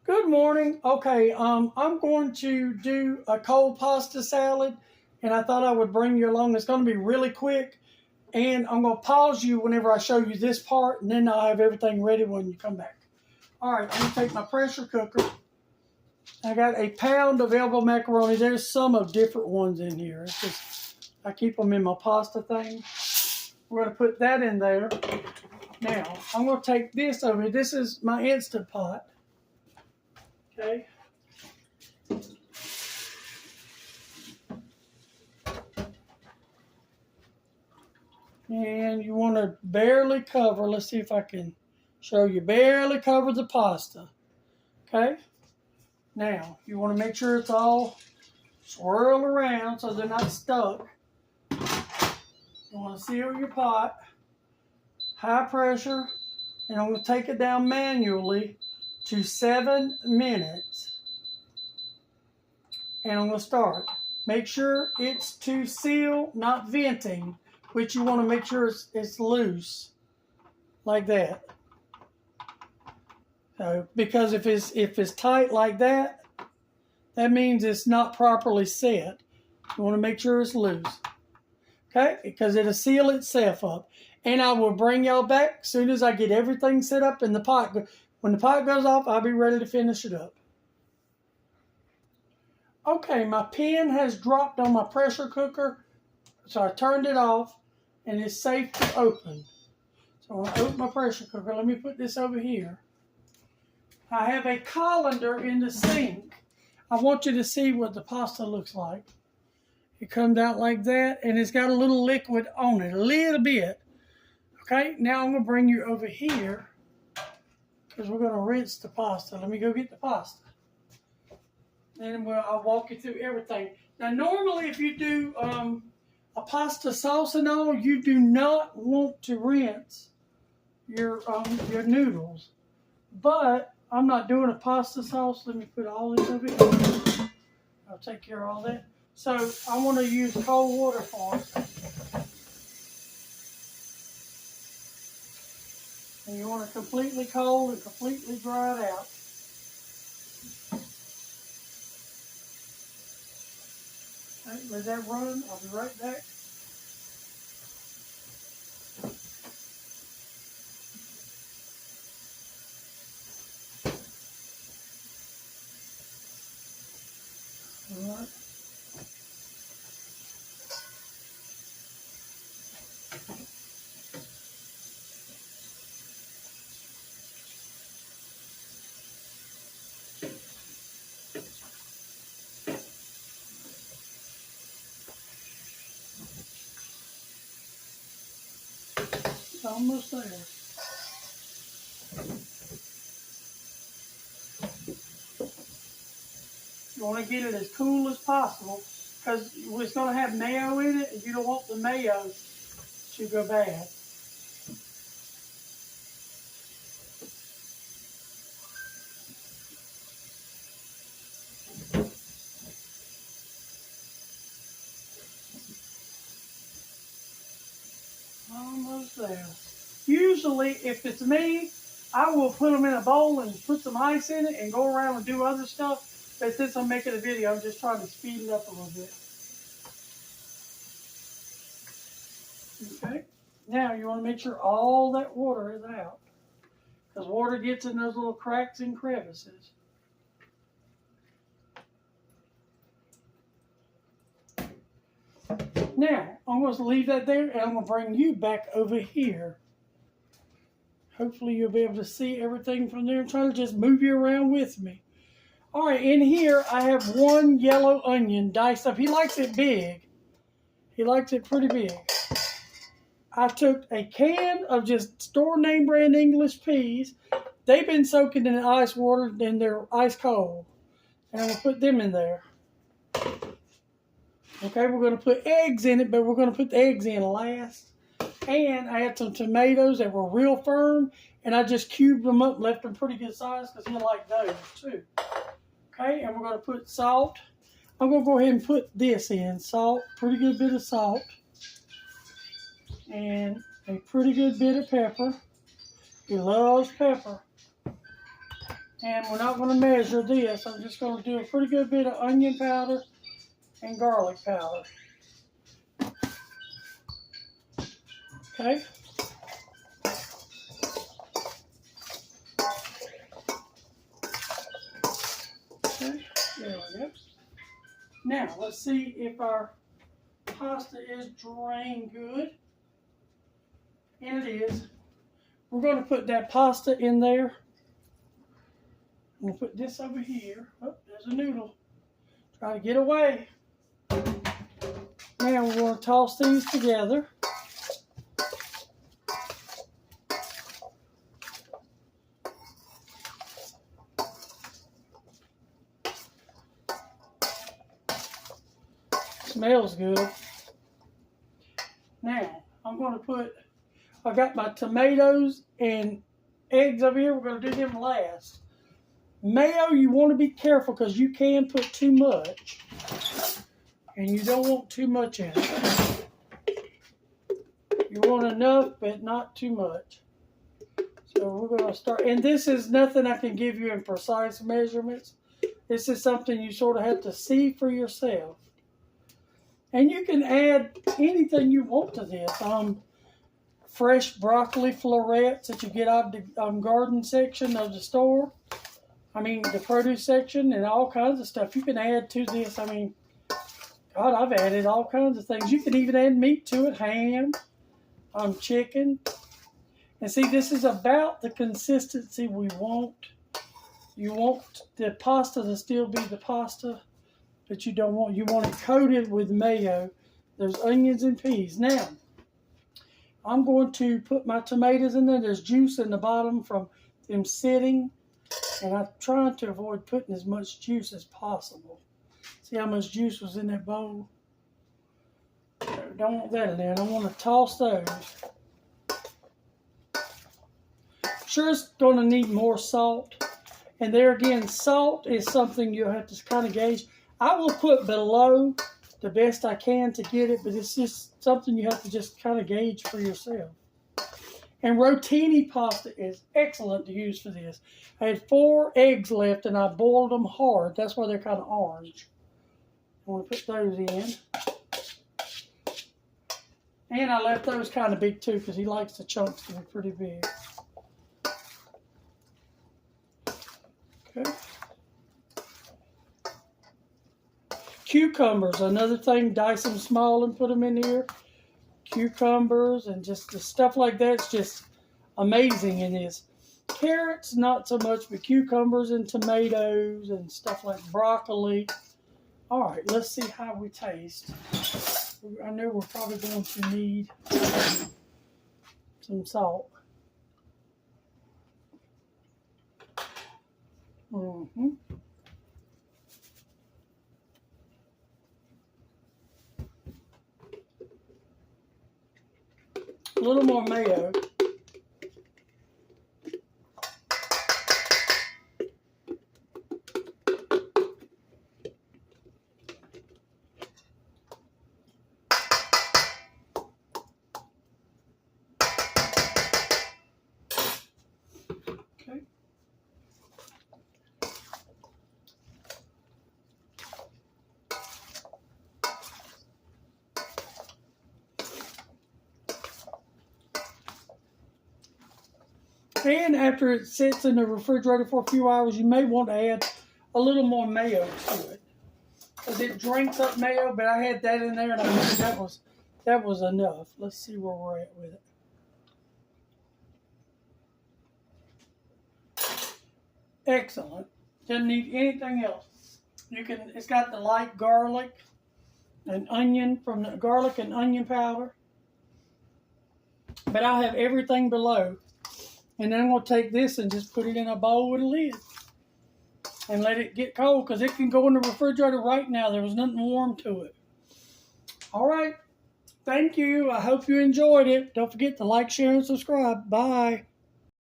Good morning. Okay, I'm going to do a cold pasta salad, and I thought I would bring you along. It's going to be really quick, and I'm going to pause you whenever I show you this part, and then I'll have everything ready when you come back. All right, I'm going to take my pressure cooker. I got a pound of elbow macaroni. There's some of different ones in here. It's just I keep them in my pasta thing. We're going to put that in there. Now, I'm going to take this over. This is my Instant Pot. Okay. And you want to barely cover, let's see if I can show you, barely cover the pasta. Okay. Now, you want to make sure it's all swirl around so they're not stuck. You want to seal your pot, high pressure, and I'm going to take it down manually to 7 minutes. And I'm going to start. Make sure it's to seal, not venting, which you want to make sure it's loose, like that. So, because if it's tight like that, that means it's not properly set. You want to make sure it's loose. Okay? Because it'll seal itself up. And I will bring y'all back as soon as I get everything set up in the pot. When the pot goes off, I'll be ready to finish it up. Okay, my pin has dropped on my pressure cooker, so I turned it off, and it's safe to open. So I'm going to open my pressure cooker. Let me put this over here. I have a colander in the sink. I want you to see what the pasta looks like. It comes out like that, and it's got a little liquid on it, a little bit. Okay, now I'm going to bring you over here, because we're going to rinse the pasta. Let me go get the pasta. And I'll walk you through everything. Now, normally if you do a pasta sauce and all, you do not want to rinse your noodles. But I'm not doing a pasta sauce. Let me put all this over here. I'll take care of all that. So I want to use cold water for it. And you want it completely cold and completely dried out. Okay, let that run. I'll be right back. All right. It's almost there. You want to get it as cool as possible because it's going to have mayo in it, and you don't want the mayo to go bad. Almost there. Usually, if it's me, I will put them in a bowl and put some ice in it and go around and do other stuff. But since I'm making a video, I'm just trying to speed it up a little bit. Okay. Now, you want to make sure all that water is out. Because water gets in those little cracks and crevices. Now, I'm going to leave that there, and I'm going to bring you back over here. Hopefully, you'll be able to see everything from there. I'm trying to just move you around with me. All right, in here, I have one yellow onion diced up. He likes it big. He likes it pretty big. I took a can of just store name brand English peas. They've been soaking in ice water, and they're ice cold. And I'm going to put them in there. Okay, we're going to put eggs in it, but we're going to put the eggs in last. And I had some tomatoes that were real firm, and I just cubed them up and left them pretty good size because he liked those too. Okay, and we're going to put salt. I'm going to go ahead and put this in. Salt, pretty good bit of salt. And a pretty good bit of pepper. He loves pepper. And we're not going to measure this. I'm just going to do a pretty good bit of onion powder and garlic powder. Okay. Okay, there we go. Now, let's see if our pasta is drained good. And it is. We're going to put that pasta in there. I'm going to put this over here. Oh, there's a noodle. Try to get away. Now we're going to toss these together. Smells good. Now, I'm going to put, I got my tomatoes and eggs over here. We're going to do them last. Mayo, you want to be careful because you can put too much. And you don't want too much in it. You want enough, but not too much. So we're going to start. And this is nothing I can give you in precise measurements. This is something you sort of have to see for yourself. And you can add anything you want to this. Fresh broccoli florets that you get out of the garden section of the store. I mean, the produce section and all kinds of stuff you can add to this. I mean, God, I've added all kinds of things. You can even add meat to it, ham, chicken. And see, this is about the consistency we want. You want the pasta to still be the pasta, but you want it coated with mayo. There's onions and peas. Now, I'm going to put my tomatoes in there. There's juice in the bottom from them sitting. And I'm trying to avoid putting as much juice as possible. See how much juice was in that bowl? Don't want that in there. And I want to toss those. Sure, it's going to need more salt. And there again, salt is something you'll have to kind of gauge. I will put below the best I can to get it, but it's just something you have to just kind of gauge for yourself. And rotini pasta is excellent to use for this. I had 4 eggs left and I boiled them hard. That's why they're kind of orange. I want to put those in. And I left those kind of big too because he likes the chunks to be pretty big. Okay. Cucumbers, another thing, dice them small and put them in here. Cucumbers and just the stuff like that's just amazing in this. Carrots, not so much, but cucumbers and tomatoes and stuff like broccoli. All right, let's see how we taste. I know we're probably going to need some salt. A little more mayo. Okay. And after it sits in the refrigerator for a few hours, you may want to add a little more mayo to it. Because it drinks up mayo, but I had that in there and I knew that was enough. Let's see where we're at with it. Excellent. Doesn't need anything else. It's got the light garlic and onion from the garlic and onion powder. But I'll have everything below. And then I'm going to take this and just put it in a bowl with a lid. And let it get cold because it can go in the refrigerator right now. There was nothing warm to it. All right. Thank you. I hope you enjoyed it. Don't forget to like, share, and subscribe. Bye.